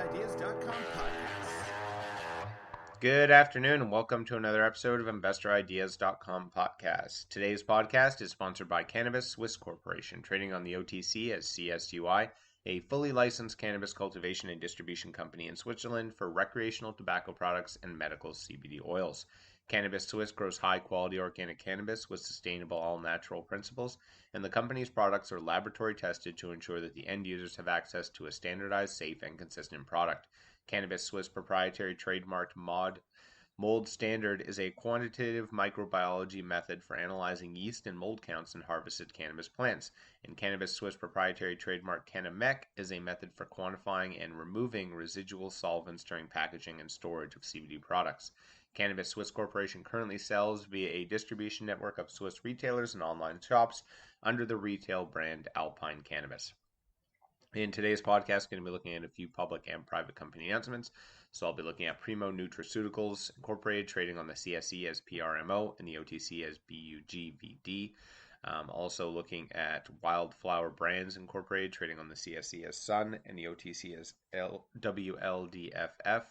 InvestorIdeas.com podcast. Good afternoon and welcome to another episode of InvestorIdeas.com podcast. Today's podcast is sponsored by Cannabis Swiss Corporation, trading on the OTC as CSUI, a fully licensed cannabis cultivation and distribution company in Switzerland for recreational tobacco products and medical CBD oils. Cannabis Swiss grows high-quality organic cannabis with sustainable all-natural principles, and the company's products are laboratory tested to ensure that the end users have access to a standardized, safe, and consistent product. Cannabis Swiss proprietary trademarked mold standard is a quantitative microbiology method for analyzing yeast and mold counts in harvested cannabis plants. And Cannabis Swiss proprietary trademark Cannamec is a method for quantifying and removing residual solvents during packaging and storage of CBD products. Cannabis Swiss Corporation currently sells via a distribution network of Swiss retailers and online shops under the retail brand Alpine Cannabis. In today's podcast, I'm going to be looking at a few public and private company announcements. So I'll be looking at PRMO Nutraceuticals Incorporated, trading on the CSE as PRMO and the OTC as BUGVD. Also looking at Wildflower Brands Incorporated, trading on the CSE as Sun and the OTC as WLDFF,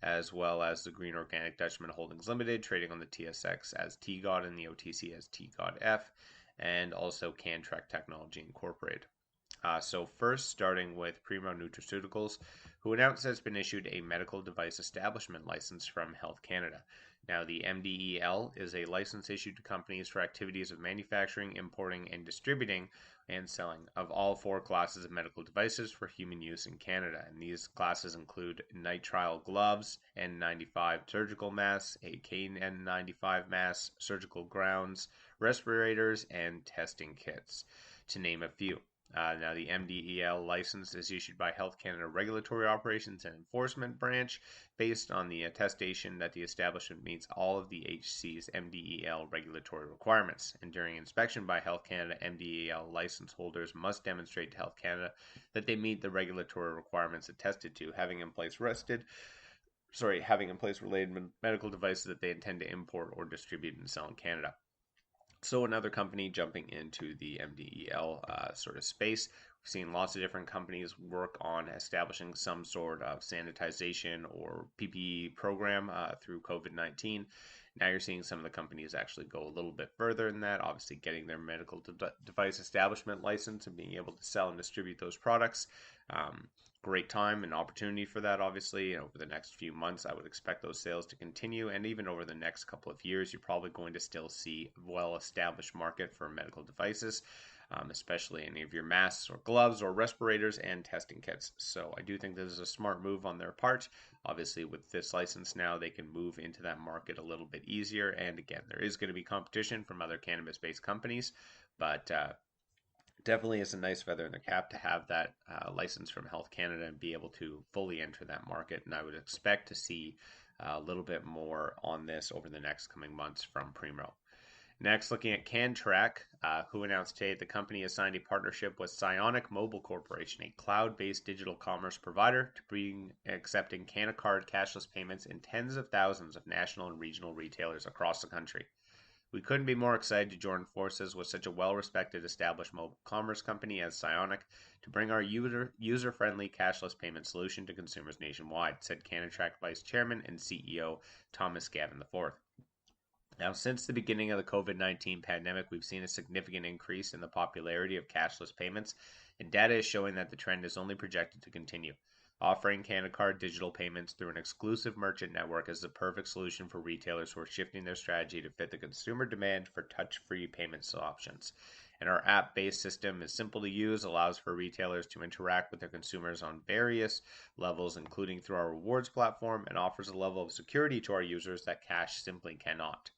as well as the Green Organic Dutchman Holdings Limited, trading on the TSX as TGOD and the OTC as TGODF, and also Cantrack Technology Incorporated. So first, starting with PRMO Nutraceuticals, who announced it's been issued a medical device establishment license from Health Canada. Now, the MDEL is a license issued to companies for activities of manufacturing, importing, and distributing and selling of all four classes of medical devices for human use in Canada. And these classes include nitrile gloves, N95 surgical masks, a KN95 mask, surgical gowns, respirators, and testing kits, to name a few. Now, the MDEL license is issued by Health Canada Regulatory Operations and Enforcement Branch based on the attestation that the establishment meets all of the HC's MDEL regulatory requirements. And during inspection by Health Canada, MDEL license holders must demonstrate to Health Canada that they meet the regulatory requirements attested to, having in place related medical devices that they intend to import or distribute and sell in Canada. So another company jumping into the MDEL sort of space. We've seen lots of different companies work on establishing some sort of sanitization or PPE program through COVID-19. Now you're seeing some of the companies actually go a little bit further than that, obviously getting their medical device establishment license and being able to sell and distribute those products. Great time and opportunity for that, obviously. Over the next few months, I would expect those sales to continue, and even over the next couple of years, you're probably going to still see a well-established market for medical devices, especially any of your masks or gloves or respirators and testing kits. So I do think this is a smart move on their part. Obviously, with this license now, they can move into that market a little bit easier, and again, there is going to be competition from other cannabis-based companies, but definitely is a nice feather in the cap to have that license from Health Canada and be able to fully enter that market. And I would expect to see a little bit more on this over the next coming months from PRMO. Next, looking at Cantrack, who announced today the company has signed a partnership with Psionic Mobile Corporation, a cloud-based digital commerce provider, to bring accepting CannaCard cashless payments in tens of thousands of national and regional retailers across the country. We couldn't be more excited to join forces with such a well-respected established mobile commerce company as Psionic to bring our user-friendly cashless payment solution to consumers nationwide, said Cannatrack Vice Chairman and CEO Thomas Gavin IV. Now, since the beginning of the COVID-19 pandemic, we've seen a significant increase in the popularity of cashless payments, and data is showing that the trend is only projected to continue. Offering CannaCard digital payments through an exclusive merchant network is the perfect solution for retailers who are shifting their strategy to fit the consumer demand for touch-free payments options. And our app-based system is simple to use, allows for retailers to interact with their consumers on various levels, including through our rewards platform, and offers a level of security to our users that cash simply cannot.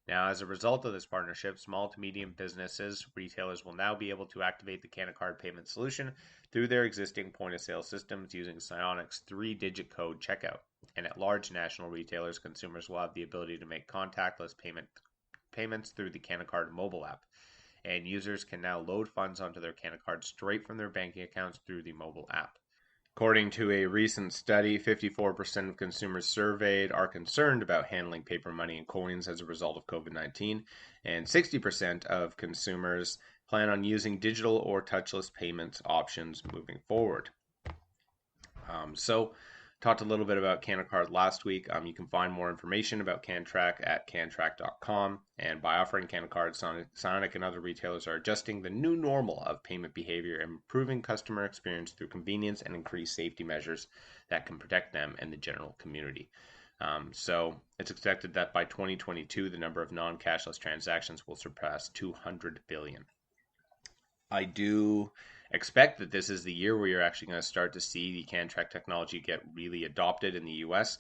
Now, as a result of this partnership, small to medium businesses, retailers will now be able to activate the CannaCard payment solution through their existing point-of-sale systems using Psionic's 3-digit code checkout. And at large national retailers, consumers will have the ability to make contactless payments through the CannaCard mobile app. And users can now load funds onto their CannaCard straight from their banking accounts through the mobile app. According to a recent study, 54% of consumers surveyed are concerned about handling paper money and coins as a result of COVID-19, and 60% of consumers plan on using digital or touchless payments options moving forward. So Talked a little bit about CannaCard last week. You can find more information about CanTrack at cantrack.com. And by offering CannaCard, Sonic and other retailers are adjusting the new normal of payment behavior and improving customer experience through convenience and increased safety measures that can protect them and the general community. So it's expected that by 2022, the number of non-cashless transactions will surpass 200 billion. I do expect that this is the year where you're actually going to start to see the CanTrack technology get really adopted in the US.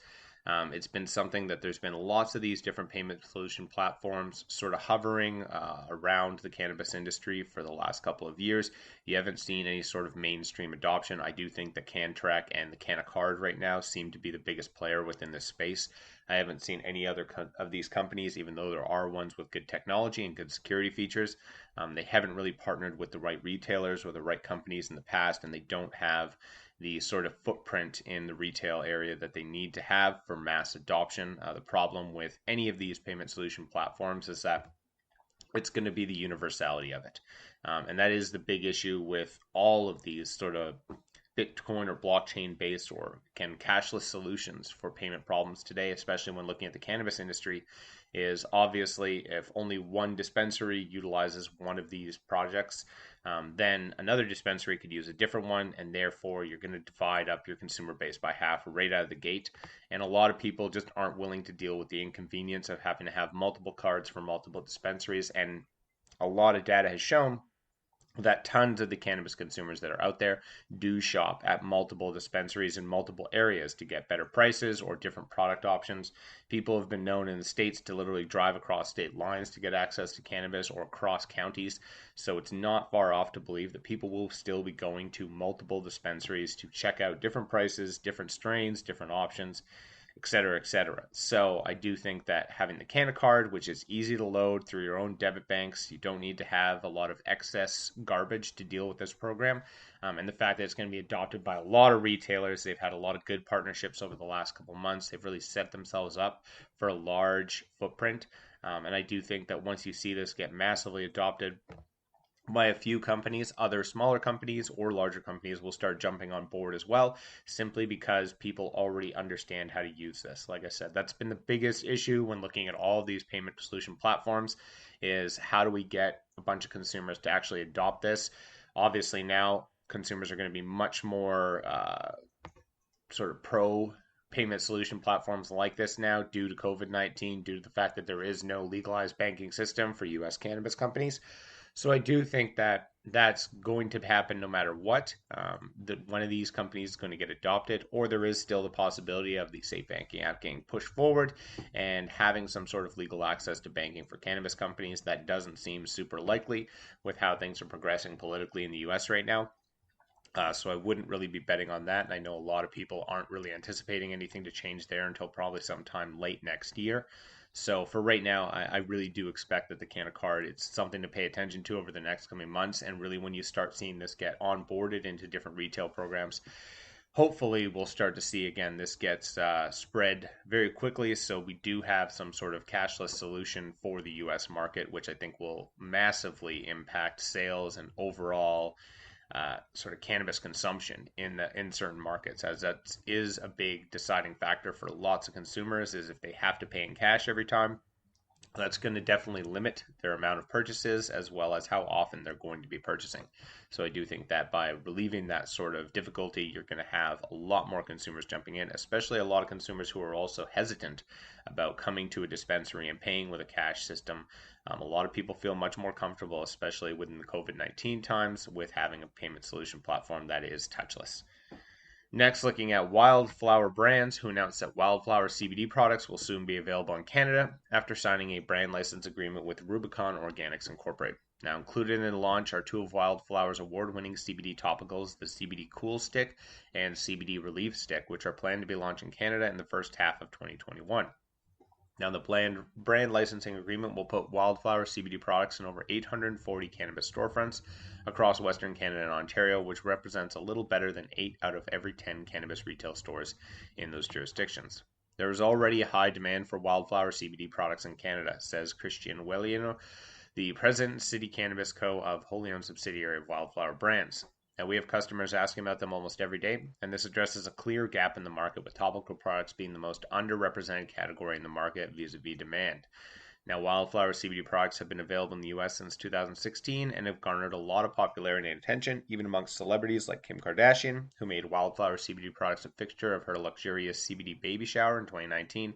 It's been something that there's been lots of these different payment solution platforms sort of hovering around the cannabis industry for the last couple of years. You haven't seen any sort of mainstream adoption. I do think that CanTrack and the CannaCard right now seem to be the biggest player within this space. I haven't seen any other of these companies, even though there are ones with good technology and good security features. They haven't really partnered with the right retailers or the right companies in the past, and they don't have the sort of footprint in the retail area that they need to have for mass adoption. The problem with any of these payment solution platforms is that it's going to be the universality of it. And that is the big issue with all of these sort of Bitcoin or blockchain based or cashless solutions for payment problems today, especially when looking at the cannabis industry, is obviously if only one dispensary utilizes one of these projects, then another dispensary could use a different one, and therefore you're going to divide up your consumer base by half right out of the gate. And a lot of people just aren't willing to deal with the inconvenience of having to have multiple cards for multiple dispensaries. And a lot of data has shown that tons of the cannabis consumers that are out there do shop at multiple dispensaries in multiple areas to get better prices or different product options. People have been known in the States to literally drive across state lines to get access to cannabis or across counties. So it's not far off to believe that people will still be going to multiple dispensaries to check out different prices, different strains, different options, etc., etc. So I do think that having the CannaCard, which is easy to load through your own debit banks, you don't need to have a lot of excess garbage to deal with this program. And the fact that it's going to be adopted by a lot of retailers, they've had a lot of good partnerships over the last couple of months. They've really set themselves up for a large footprint. And I do think that once you see this get massively adopted by a few companies, other smaller companies or larger companies will start jumping on board as well, simply because people already understand how to use this. Like I said, that's been the biggest issue when looking at all of these payment solution platforms, is how do we get a bunch of consumers to actually adopt this? Obviously now consumers are going to be much more sort of pro payment solution platforms like this now due to COVID-19, due to the fact that there is no legalized banking system for US cannabis companies. So I do think that that's going to happen no matter what. That one of these companies is going to get adopted, or there is still the possibility of the Safe Banking Act getting pushed forward and having some sort of legal access to banking for cannabis companies. That doesn't seem super likely with how things are progressing politically in the US right now. So I wouldn't really be betting on that. And I know a lot of people aren't really anticipating anything to change there until probably sometime late next year. So for right now, I really do expect that the CannaCard, it's something to pay attention to over the next coming months. And really when you start seeing this get onboarded into different retail programs, hopefully we'll start to see again this gets spread very quickly, so we do have some sort of cashless solution for the US market, which I think will massively impact sales and overall sort of cannabis consumption in certain markets, as that is a big deciding factor for lots of consumers. Is if they have to pay in cash every time, that's going to definitely limit their amount of purchases as well as how often they're going to be purchasing. So I do think that by relieving that sort of difficulty, you're going to have a lot more consumers jumping in, especially a lot of consumers who are also hesitant about coming to a dispensary and paying with a cash system. A lot of people feel much more comfortable, especially within the COVID-19 times, with having a payment solution platform that is touchless. Next, looking at Wildflower Brands, who announced that Wildflower CBD products will soon be available in Canada after signing a brand license agreement with Rubicon Organics Incorporated. Now included in the launch are two of Wildflower's award-winning CBD topicals, the CBD Cool Stick and CBD Relief Stick, which are planned to be launched in Canada in the first half of 2021. Now, the brand licensing agreement will put Wildflower CBD products in over 840 cannabis storefronts across Western Canada and Ontario, which represents a little better than 8 out of every 10 cannabis retail stores in those jurisdictions. There is already a high demand for Wildflower CBD products in Canada, says Christian Wellino, the president, City Cannabis Co. of wholly owned subsidiary of Wildflower Brands. Now, we have customers asking about them almost every day, and this addresses a clear gap in the market, with topical products being the most underrepresented category in the market vis-a-vis demand. Now, wildflower CBD products have been available in the US since 2016 and have garnered a lot of popularity and attention, even amongst celebrities like Kim Kardashian, who made wildflower CBD products a fixture of her luxurious CBD baby shower in 2019,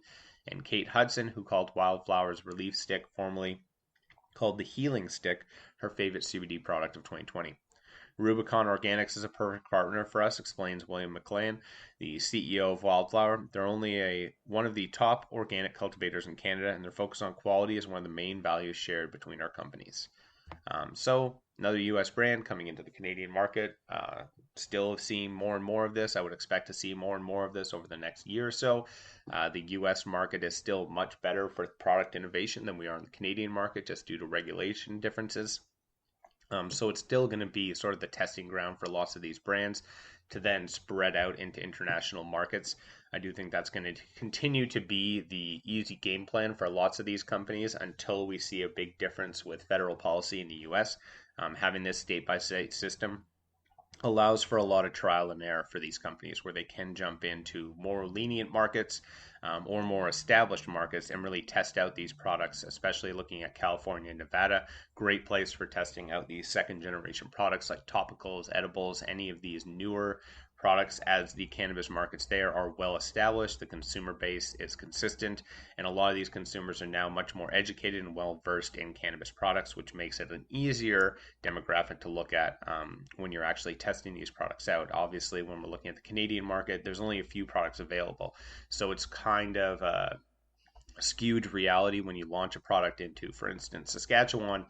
and Kate Hudson, who called Wildflower's Relief Stick, formerly called the Healing Stick, her favorite CBD product of 2020. Rubicon Organics is a perfect partner for us, explains William McLean, the CEO of Wildflower. They're only one of the top organic cultivators in Canada, and their focus on quality is one of the main values shared between our companies. So another U.S. brand coming into the Canadian market. Still seeing more and more of this. I would expect to see more and more of this over the next year or so. The U.S. market is still much better for product innovation than we are in the Canadian market, just due to regulation differences. So it's still going to be sort of the testing ground for lots of these brands to then spread out into international markets. I do think that's going to continue to be the easy game plan for lots of these companies until we see a big difference with federal policy in the US. Having this state-by-state system allows for a lot of trial and error for these companies, where they can jump into more lenient markets or more established markets and really test out these products, especially looking at California and Nevada. Great place for testing out these second generation products like topicals, edibles, any of these newer products, as the cannabis markets there are well established, the consumer base is consistent, and a lot of these consumers are now much more educated and well versed in cannabis products, which makes it an easier demographic to look at when you're actually testing these products out. Obviously, when we're looking at the Canadian market, there's only a few products available, so it's kind of a skewed reality when you launch a product into, for instance, Saskatchewan.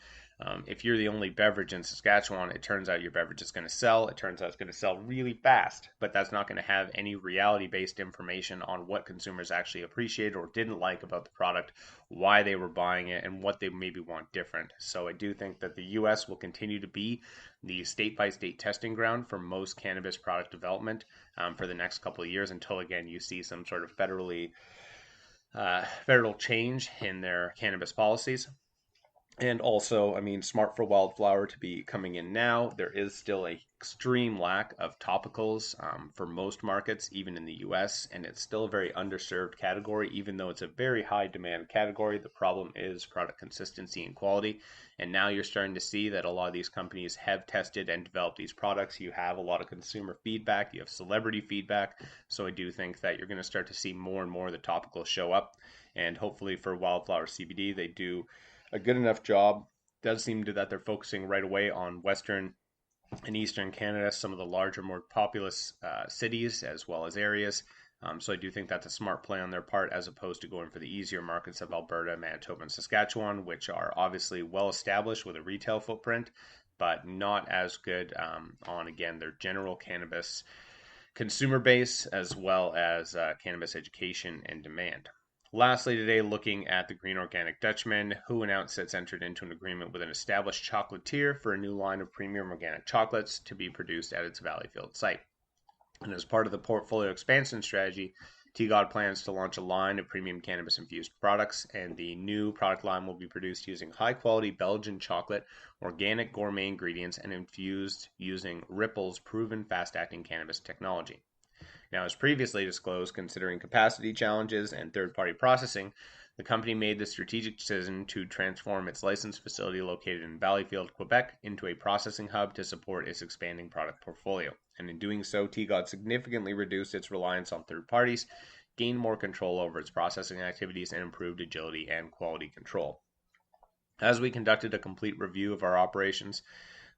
If you're the only beverage in Saskatchewan, it turns out your beverage is going to sell. It turns out it's going to sell really fast, but that's not going to have any reality-based information on what consumers actually appreciated or didn't like about the product, why they were buying it, and what they maybe want different. So I do think that the U.S. will continue to be the state-by-state testing ground for most cannabis product development for the next couple of years, until, again, you see some sort of federal change in their cannabis policies. And also, I mean, smart for Wildflower to be coming in now. There is still a extreme lack of topicals for most markets, even in the US, and it's still a very underserved category, even though it's a very high demand category. The problem is product consistency and quality. And now you're starting to see that a lot of these companies have tested and developed these products. You have a lot of consumer feedback, you have celebrity feedback. So I do think that you're going to start to see more and more of the topicals show up. And hopefully for Wildflower CBD, they do a good enough job. It does seem to that they're focusing right away on Western and Eastern Canada, some of the larger, more populous cities as well as areas. So I do think that's a smart play on their part, as opposed to going for the easier markets of Alberta, Manitoba, and Saskatchewan, which are obviously well established with a retail footprint, but not as good on, again, their general cannabis consumer base, as well as cannabis education and demand. Lastly today, looking at the Green Organic Dutchman, who announced it's entered into an agreement with an established chocolatier for a new line of premium organic chocolates to be produced at its Valleyfield site. And as part of the portfolio expansion strategy, TGOD plans to launch a line of premium cannabis-infused products, and the new product line will be produced using high-quality Belgian chocolate, organic gourmet ingredients, and infused using Ripple's proven fast-acting cannabis technology. Now, as previously disclosed, considering capacity challenges and third-party processing, the company made the strategic decision to transform its licensed facility located in Valleyfield, Quebec, into a processing hub to support its expanding product portfolio. And in doing so, TGOD significantly reduced its reliance on third parties, gained more control over its processing activities, and improved agility and quality control. As we conducted a complete review of our operations,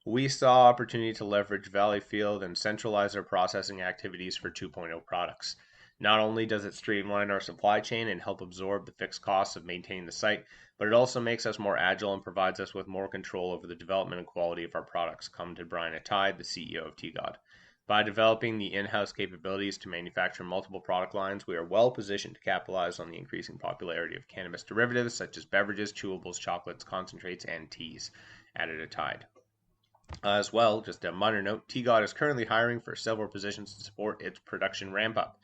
we saw opportunity to leverage Valleyfield and centralize our processing activities for 2.0 products. Not only does it streamline our supply chain and help absorb the fixed costs of maintaining the site, but it also makes us more agile and provides us with more control over the development and quality of our products, come to Brian Attai, the CEO of TGOD. By developing the in-house capabilities to manufacture multiple product lines, we are well positioned to capitalize on the increasing popularity of cannabis derivatives such as beverages, chewables, chocolates, concentrates, and teas, added Attai. As well, just a minor note, TGOD is currently hiring for several positions to support its production ramp-up.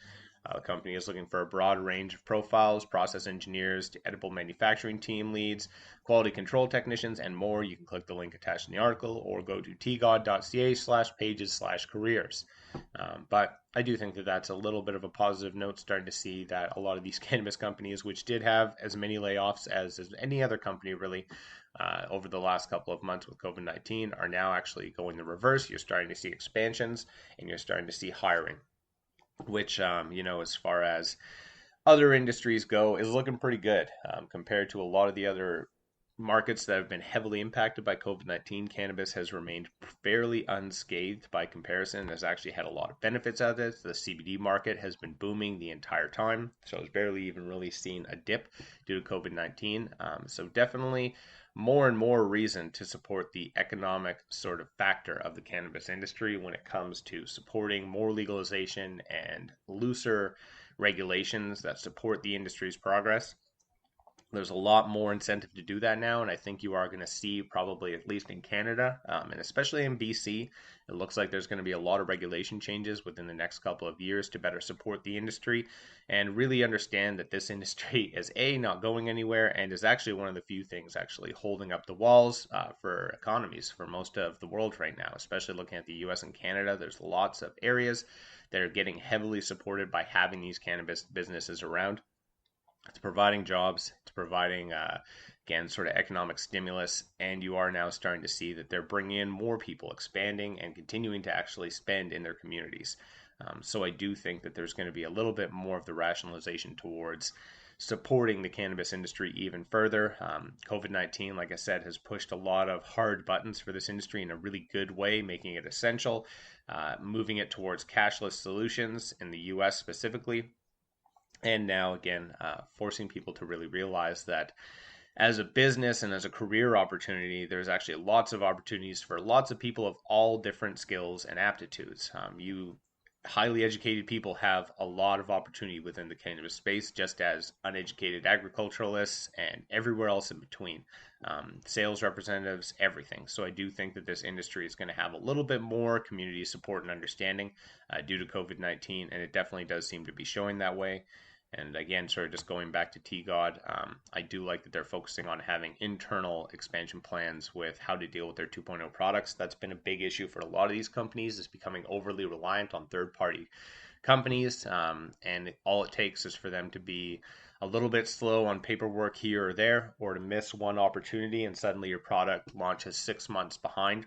The company is looking for a broad range of profiles, process engineers to edible manufacturing team leads, quality control technicians, and more. You can click the link attached in the article or go to tgod.ca/pages/careers. But I do think that that's a little bit of a positive note, starting to see that a lot of these cannabis companies, which did have as many layoffs as any other company really over the last couple of months with COVID-19, are now actually going the reverse. You're starting to see expansions and you're starting to see hiring, which, as far as other industries go, is looking pretty good compared to a lot of the other markets that have been heavily impacted by COVID-19. Cannabis has remained fairly unscathed by comparison. Has actually had a lot of benefits out of it. The CBD market has been booming the entire time, so it's barely even really seen a dip due to COVID-19. So definitely more and more reason to support the economic sort of factor of the cannabis industry when it comes to supporting more legalization and looser regulations that support the industry's progress. There's a lot more incentive to do that now, and I think you are going to see, probably at least in Canada, and especially in BC, it looks like there's going to be a lot of regulation changes within the next couple of years to better support the industry and really understand that this industry is not going anywhere and is actually one of the few things actually holding up the walls for economies for most of the world right now, especially looking at the US and Canada. There's lots of areas that are getting heavily supported by having these cannabis businesses around. It's providing jobs, it's providing, again, sort of economic stimulus, and you are now starting to see that they're bringing in more people, expanding and continuing to actually spend in their communities. So I do think that there's going to be a little bit more of the rationalization towards supporting the cannabis industry even further. COVID-19, like I said, has pushed a lot of hard buttons for this industry in a really good way, making it essential, moving it towards cashless solutions in the US specifically. And now, again, forcing people to really realize that as a business and as a career opportunity, there's actually lots of opportunities for lots of people of all different skills and aptitudes. You highly educated people have a lot of opportunity within the cannabis space, just as uneducated agriculturalists and everywhere else in between. Sales representatives, everything. So I do think that this industry is going to have a little bit more community support and understanding due to COVID-19, and it definitely does seem to be showing that way. And again, sort of just going back to TGOD, I do like that they're focusing on having internal expansion plans with how to deal with their 2.0 products. That's been a big issue for a lot of these companies, is becoming overly reliant on third-party companies. And all it takes is for them to be a little bit slow on paperwork here or there, or to miss one opportunity, and suddenly your product launches 6 months behind,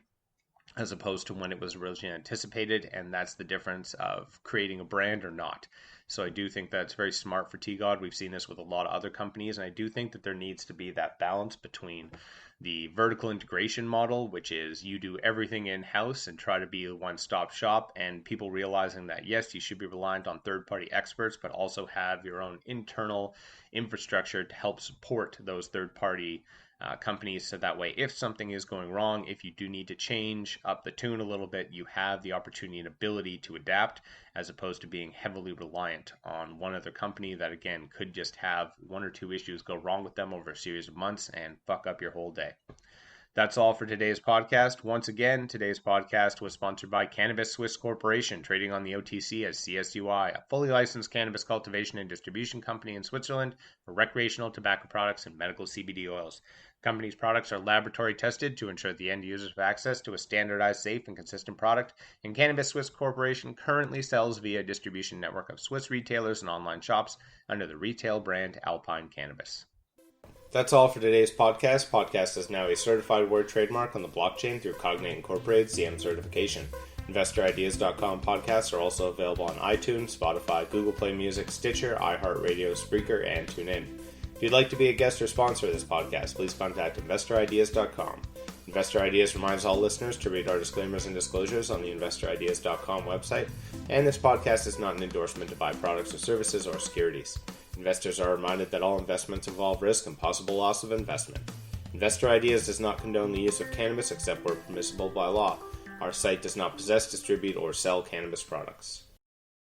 as opposed to when it was originally anticipated. And that's the difference of creating a brand or not. So I do think that's very smart for TGOD. We've seen this with a lot of other companies, and I do think that there needs to be that balance between the vertical integration model, which is you do everything in-house and try to be a one-stop shop, and people realizing that, yes, you should be reliant on third-party experts, but also have your own internal infrastructure to help support those third-party companies, so that way if something is going wrong, if you do need to change up the tune a little bit, you have the opportunity and ability to adapt, as opposed to being heavily reliant on one other company that, again, could just have one or two issues go wrong with them over a series of months and fuck up your whole day. That's all for today's podcast. Once again, today's podcast was sponsored by Cannabis Swiss Corporation, trading on the OTC as CSUI, a fully licensed cannabis cultivation and distribution company in Switzerland for recreational tobacco products and medical CBD oils. The company's products are laboratory tested to ensure the end users have access to a standardized, safe, and consistent product, and Cannabis Swiss Corporation currently sells via a distribution network of Swiss retailers and online shops under the retail brand Alpine Cannabis. That's all for today's podcast. Podcast is now a certified word trademark on the blockchain through Cognate Incorporated CM certification. InvestorIdeas.com podcasts are also available on iTunes, Spotify, Google Play Music, Stitcher, iHeartRadio, Spreaker, and TuneIn. If you'd like to be a guest or sponsor of this podcast, please contact InvestorIdeas.com. Investor Ideas reminds all listeners to read our disclaimers and disclosures on the InvestorIdeas.com website, and this podcast is not an endorsement to buy products or services or securities. Investors are reminded that all investments involve risk and possible loss of investment. Investor Ideas does not condone the use of cannabis except where permissible by law. Our site does not possess, distribute, or sell cannabis products.